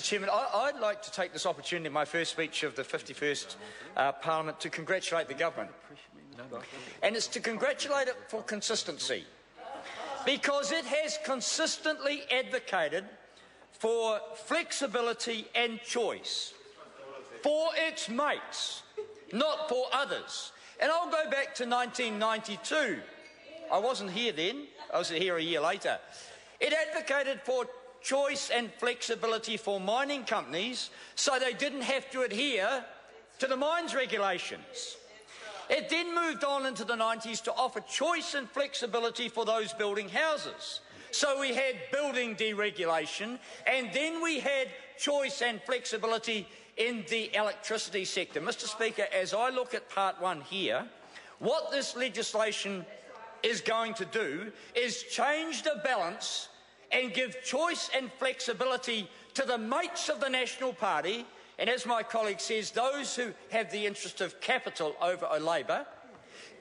Chairman, I'd like to take this opportunity in my first speech of the 51st Parliament to congratulate the government. And it's to congratulate it for consistency, because it has consistently advocated for flexibility and choice for its mates, not for others. And I'll go back to 1992. I wasn't here then, I was here a year later. It advocated for choice and flexibility for mining companies so they didn't have to adhere to the mines regulations. It then moved on into the 90s to offer choice and flexibility for those building houses. So we had building deregulation, and then we had choice and flexibility in the electricity sector. Mr. Speaker, as I look at part one here, what this legislation is going to do is change the balance and give choice and flexibility to the mates of the National Party, and as my colleague says, those who have the interest of capital over Labour,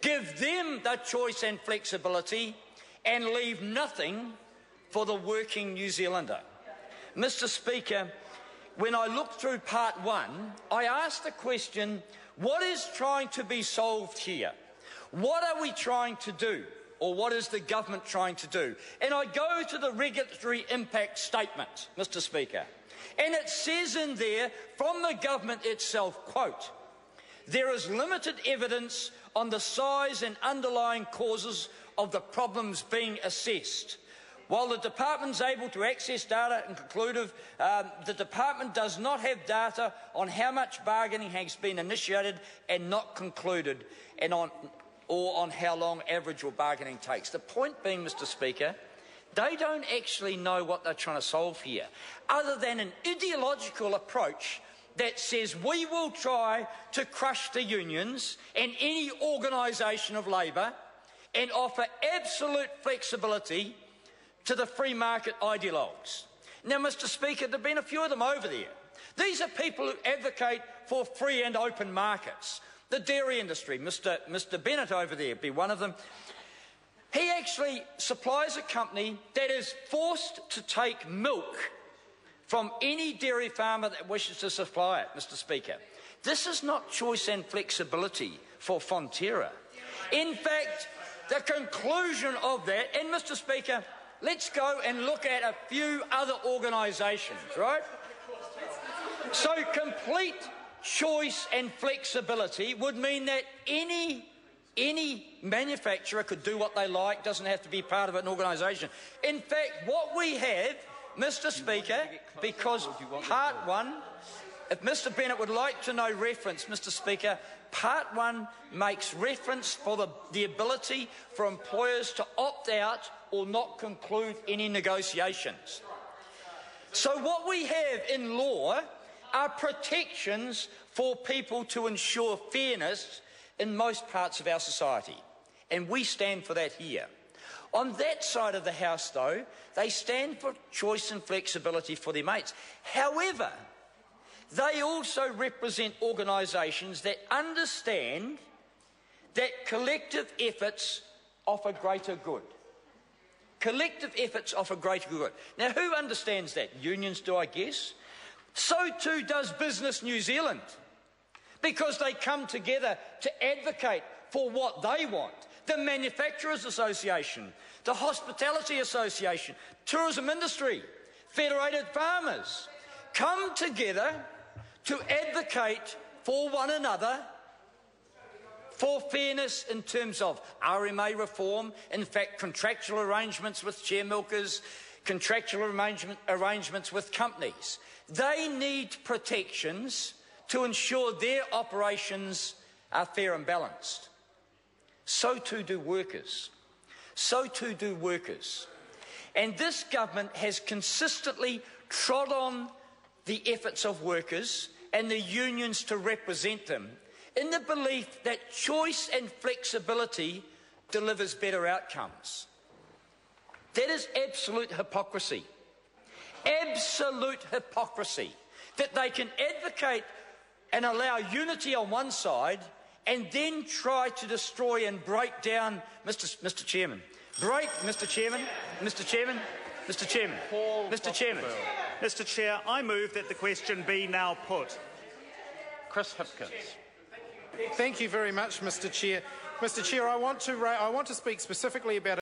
give them the choice and flexibility and leave nothing for the working New Zealander. Mr. Speaker, when I looked through part one, I asked the question, what is trying to be solved here? What are we trying to do? Or what is the government trying to do? And I go to the regulatory impact statement, Mr. Speaker, and it says in there from the government itself, quote, "There is limited evidence on the size and underlying causes of the problems being assessed. While the department is able to access data and conclusive, the department does not have data on how much bargaining has been initiated and not concluded, and on how long average or bargaining takes." The point being, Mr. Speaker, they don't actually know what they're trying to solve here, other than an ideological approach that says we will try to crush the unions and any organisation of labour and offer absolute flexibility to the free market ideologues. Now, Mr. Speaker, there have been a few of them over there. These are people who advocate for free and open markets. The dairy industry, Mr. Bennett over there, be one of them. He actually supplies a company that is forced to take milk from any dairy farmer that wishes to supply it, Mr. Speaker. This is not choice and flexibility for Fonterra. In fact, the conclusion of that, and Mr. Speaker, let's go and look at a few other organisations, right? So complete choice and flexibility would mean that any manufacturer could do what they like, doesn't have to be part of an organisation. In fact, what we have, Mr. Speaker, because part one, if Mr. Bennett would like to know reference, Mr. Speaker, part one makes reference for the ability for employers to opt out or not conclude any negotiations. So what we have in law are protections for people to ensure fairness in most parts of our society, and we stand for that here. On that side of the House, though, they stand for choice and flexibility for their mates. However, they also represent organisations that understand that collective efforts offer greater good. Collective efforts offer greater good. Now, who understands that? Unions do, I guess. So too does Business New Zealand, because they come together to advocate for what they want. The Manufacturers Association, the Hospitality Association, Tourism Industry, Federated Farmers come together to advocate for one another for fairness in terms of RMA reform, in fact contractual arrangements with chair milkers, contractual arrangements with companies. They need protections to ensure their operations are fair and balanced. So too do workers. So too do workers. And this government has consistently trod on the efforts of workers and the unions to represent them in the belief that choice and flexibility delivers better outcomes. That is absolute hypocrisy. Absolute hypocrisy. That they can advocate and allow unity on one side and then try to destroy and break down, Mr. Chairman, Mr Chairman. Mr Chair, I move that the question be now put. Chris Hipkins. Thank you very much, Mr Chair. Mr Chair, I want to speak specifically about